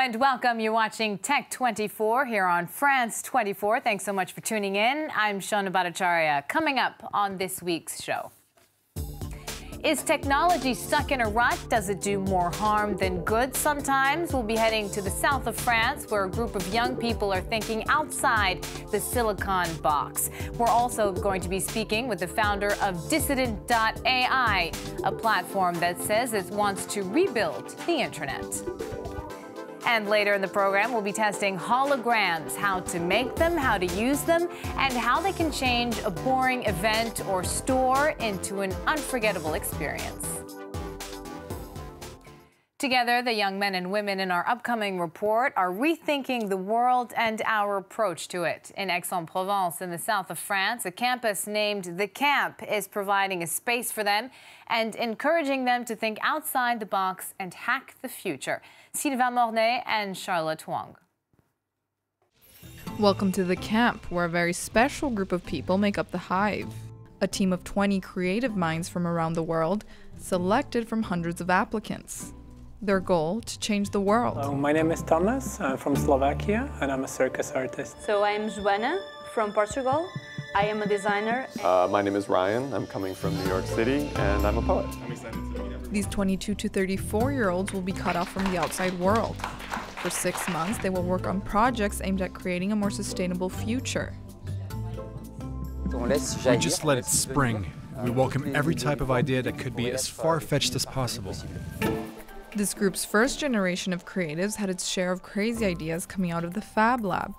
and welcome. You're watching Tech 24 here on France 24. Thanks so much for tuning in. I'm Shona Bhattacharya. Coming up on this week's show. Is technology stuck in a rut? Does it do more harm than good sometimes? We'll be heading to the south of France, where a group of young people are thinking outside the silicon box. We're also going to be speaking with the founder of Dissident.ai, a platform that says it wants to rebuild the internet. And later in the program, we'll be testing holograms, how to make them, how to use them, and how they can change a boring event or store into an unforgettable experience. Together, the young men and women in our upcoming report are rethinking the world and our approach to it. In Aix-en-Provence, in the south of France, a campus named The Camp is providing a space for them and encouraging them to think outside the box and hack the future. Sylvain Mornay and Charlotte Huang. Welcome to The Camp, where a very special group of people make up the Hive. A team of 20 creative minds from around the world, selected from hundreds of applicants. Their goal, to change the world. My name is Thomas. I'm from Slovakia, and I'm a circus artist. So I'm Joana from Portugal. I am a designer. My name is Ryan. I'm coming from New York City, and I'm a poet. These 22 to 34-year-olds will be cut off from the outside world. For 6 months, they will work on projects aimed at creating a more sustainable future. We just let it spring. We welcome every type of idea that could be as far-fetched as possible. This group's first generation of creatives had its share of crazy ideas coming out of the Fab Lab,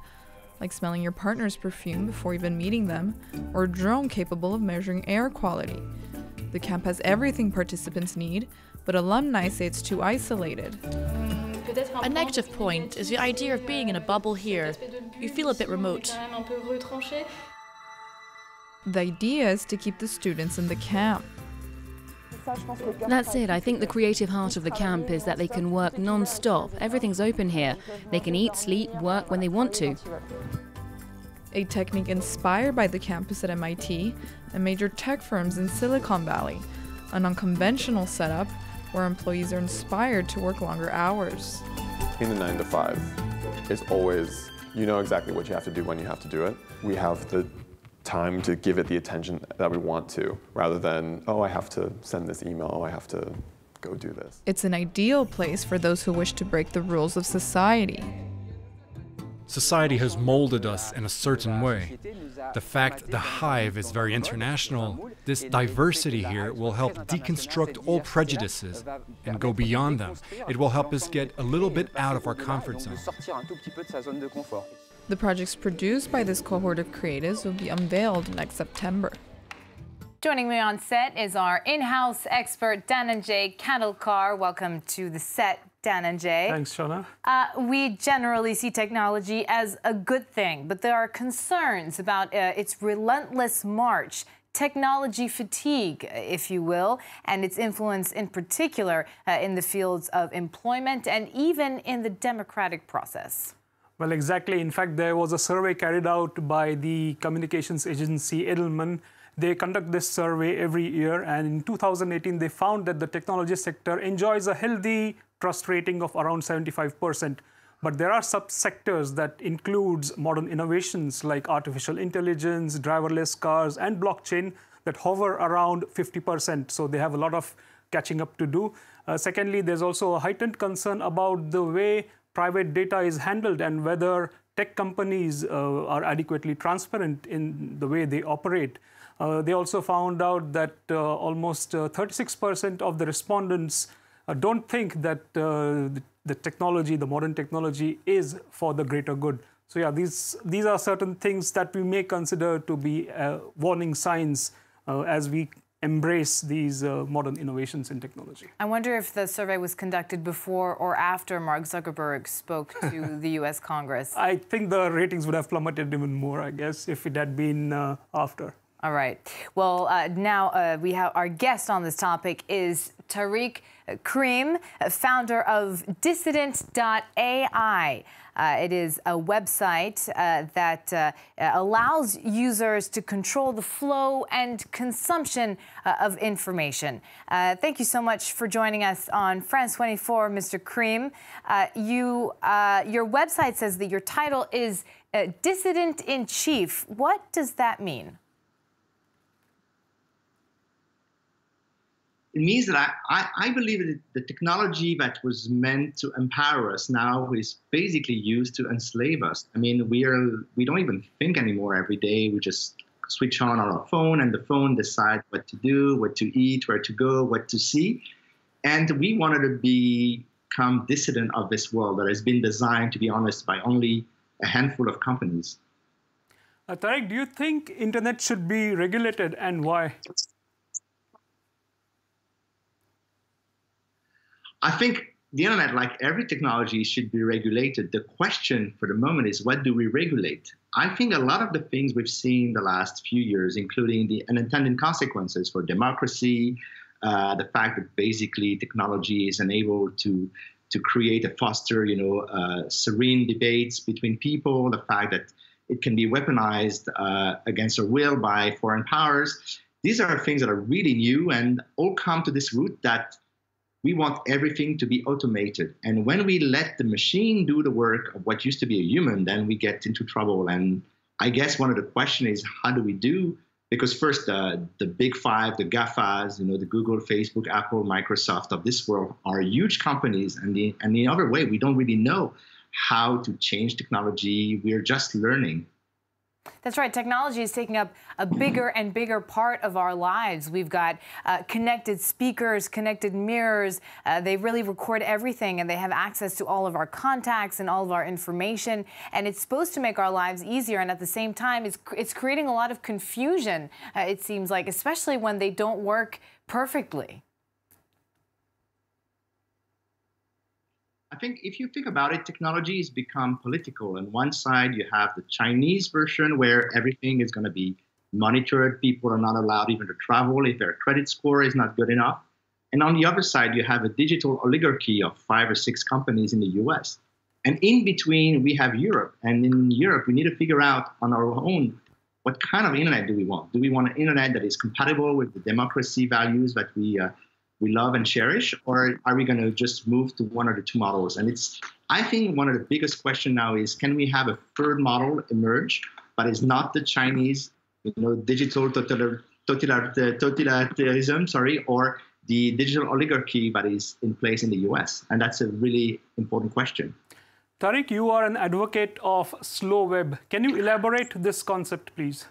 like smelling your partner's perfume before even meeting them, or a drone capable of measuring air quality. The camp has everything participants need, but alumni say it's too isolated. A negative point is the idea of being in a bubble here. You feel a bit remote. The idea is to keep the students in the camp. That's it. I think the creative heart of the camp is that they can work non-stop. Everything's open here. They can eat, sleep, work when they want to. A technique inspired by the campus at MIT and major tech firms in Silicon Valley. An unconventional setup where employees are inspired to work longer hours. In the 9 to 5, it's always, you know exactly what you have to do when you have to do it. We have the time to give it the attention that we want to, rather than, oh, I have to send this email, oh, I have to go do this. It's an ideal place for those who wish to break the rules of society. Society has molded us in a certain way. The fact the Hive is very international, this diversity here will help deconstruct all prejudices and go beyond them. It will help us get a little bit out of our comfort zone. The projects produced by this cohort of creatives will be unveiled next September. Joining me on set is our in-house expert, Dhananjay Kandalkar. Welcome to the set, Dhananjay. Thanks, Shona. We generally see technology as a good thing, but there are concerns about its relentless march, technology fatigue, if you will, and its influence in particular in the fields of employment and even in the democratic process. Well, exactly. In fact, there was a survey carried out by the communications agency Edelman. They conduct this survey every year, and in 2018, they found that the technology sector enjoys a healthy trust rating of around 75%. But there are subsectors that includes modern innovations like artificial intelligence, driverless cars, and blockchain that hover around 50%. So they have a lot of catching up to do. Secondly, there's also a heightened concern about the way private data is handled and whether tech companies are adequately transparent in the way they operate. They also found out that almost 36% of the respondents don't think that the technology, the modern technology, is for the greater good. So yeah, these are certain things that we may consider to be warning signs as we embrace these modern innovations in technology. I wonder if the survey was conducted before or after Mark Zuckerberg spoke to the US Congress. I think the ratings would have plummeted even more, I guess, if it had been after. All right. Well, now we have our guest on this topic is Tareq Krim, founder of Dissident.ai. It is a website that allows users to control the flow and consumption of information. Thank you so much for joining us on France 24, Mr. Krim. Your website says that your title is Dissident-in-Chief. What does that mean? It means that I believe that the technology that was meant to empower us now is basically used to enslave us. I mean, we don't even think anymore every day. We just switch on our phone, and the phone decides what to do, what to eat, where to go, what to see. And we wanted to become dissident of this world that has been designed, to be honest, by only a handful of companies. Tareq, do you think internet should be regulated, and why? I think the internet, like every technology, should be regulated. The question for the moment is, what do we regulate? I think a lot of the things we've seen the last few years, including the unintended consequences for democracy, the fact that basically technology is unable to create and foster, serene debates between people, the fact that it can be weaponized against our will by foreign powers. These are things that are really new and all come to this root that we want everything to be automated. And when we let the machine do the work of what used to be a human, then we get into trouble. And I guess one of the questions is, how do we do? Because first, the big five, the GAFAs, the Google, Facebook, Apple, Microsoft of this world are huge companies. And the other way, we don't really know how to change technology. We're just learning. That's right. Technology is taking up a bigger and bigger part of our lives. We've got connected speakers, connected mirrors. They really record everything, and they have access to all of our contacts and all of our information. And it's supposed to make our lives easier. And at the same time, it's creating a lot of confusion, it seems like, especially when they don't work perfectly. I think if you think about it, technology has become political. On one side, you have the Chinese version where everything is going to be monitored. People are not allowed even to travel if their credit score is not good enough. And on the other side, you have a digital oligarchy of 5 or 6 companies in the US. And in between, we have Europe. And in Europe, we need to figure out on our own, what kind of internet do we want? Do we want an internet that is compatible with the democracy values that we love and cherish, or are we going to just move to one or the two models? And I think one of the biggest questions now is, can we have a third model emerge, but it's not the Chinese, digital totalitarianism, or the digital oligarchy that is in place in the US? And that's a really important question. Tareq, you are an advocate of slow web. Can you elaborate this concept, please?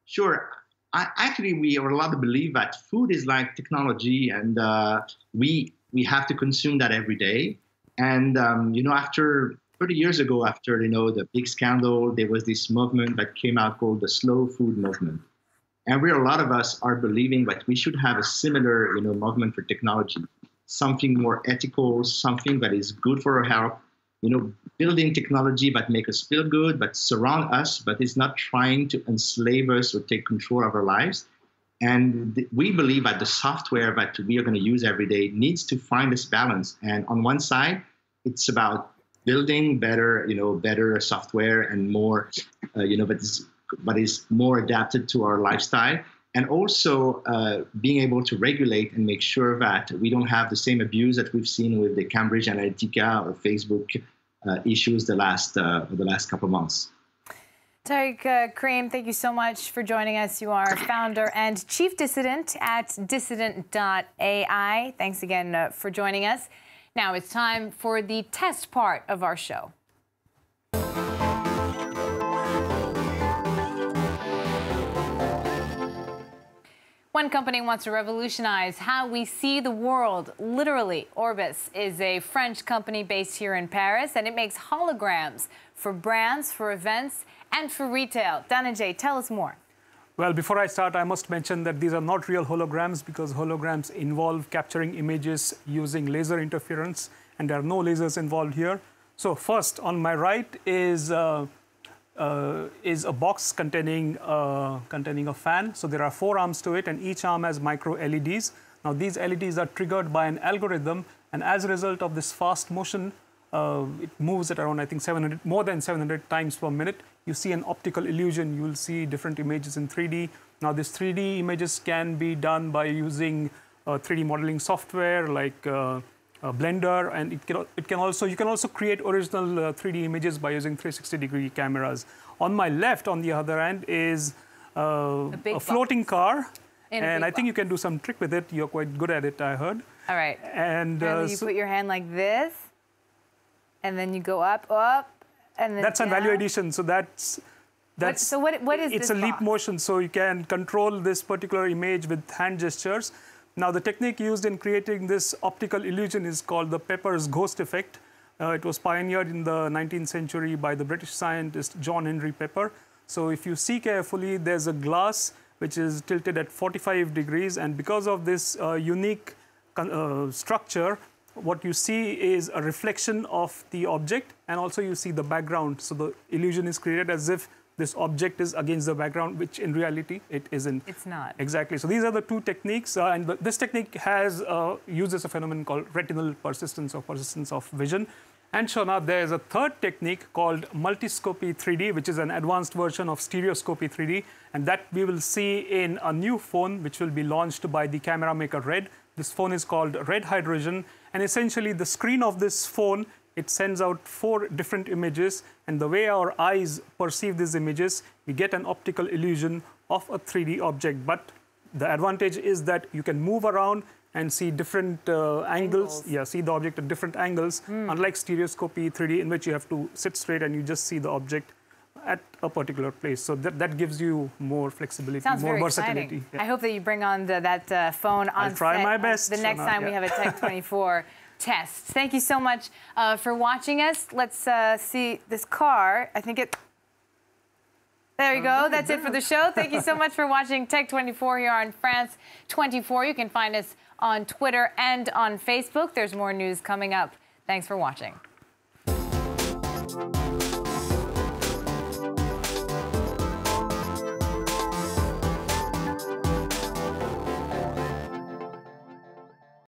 Sure. Actually, we are allowed to believe that food is like technology, and we have to consume that every day. And after 30 years ago, after the big scandal, there was this movement that came out called the slow food movement. And a lot of us are believing that we should have a similar movement for technology, something more ethical, something that is good for our health. Building technology that make us feel good, but surround us, but is not trying to enslave us or take control of our lives. And we believe that the software that we are going to use every day needs to find this balance. And on one side, it's about building better software and more, but is more adapted to our lifestyle. And also being able to regulate and make sure that we don't have the same abuse that we've seen with the Cambridge Analytica or Facebook issues the last couple of months. Tareq Krim, thank you so much for joining us. You are founder and chief dissident at Dissident.ai. Thanks again for joining us. Now it's time for the test part of our show. One company wants to revolutionize how we see the world. Literally, Orbis is a French company based here in Paris, and it makes holograms for brands, for events, and for retail. Dhananjay, tell us more. Well, before I start, I must mention that these are not real holograms, because holograms involve capturing images using laser interference, and there are no lasers involved here. So first, on my right is is a box containing a fan. So there are 4 arms to it, and each arm has micro LEDs. Now these LEDs are triggered by an algorithm, and as a result of this fast motion, it moves at around, I think, more than 700 times per minute. You see an optical illusion. You will see different images in 3D. Now, these 3D images can be done by using 3D modeling software like Blender, and you can also create original 3D images by using 360-degree cameras. On my left, on the other end, is a floating car, and I think you can do some trick with it. You're quite good at it, I heard. All right. And you put your hand like this, and then you go up, and then that's down. a value addition. So that's so what is it's this a leap box? motion. So you can control this particular image with hand gestures. Now the technique used in creating this optical illusion is called the Pepper's ghost effect. It was pioneered in the 19th century by the British scientist John Henry Pepper. So if you see carefully, there's a glass which is tilted at 45 degrees, and because of this unique structure, what you see is a reflection of the object, and also you see the background. So the illusion is created as if this object is against the background, which in reality it isn't. It's not. Exactly. So these are the 2 techniques, and this technique uses a phenomenon called retinal persistence or persistence of vision. And Shona, there is a 3rd technique called multiscopy 3D, which is an advanced version of stereoscopy 3D, and that we will see in a new phone which will be launched by the camera maker Red. This phone is called Red Hydrogen, and essentially the screen of this phone, it sends out 4 different images, and the way our eyes perceive these images, we get an optical illusion of a 3D object. But the advantage is that you can move around and see different angles. Yeah, see the object at different angles, unlike stereoscopy 3D, in which you have to sit straight and you just see the object at a particular place. So that gives you more flexibility, Sounds more very versatility. exciting. Yeah. I hope that you bring on that phone on I'll try set my best, the next Shona, time we have a Tech 24 test. Thank you so much for watching us. Let's see this car. I think it... There you go. That's it for the show. Thank you so much for watching Tech 24 here on France 24. You can find us on Twitter and on Facebook. There's more news coming up. Thanks for watching.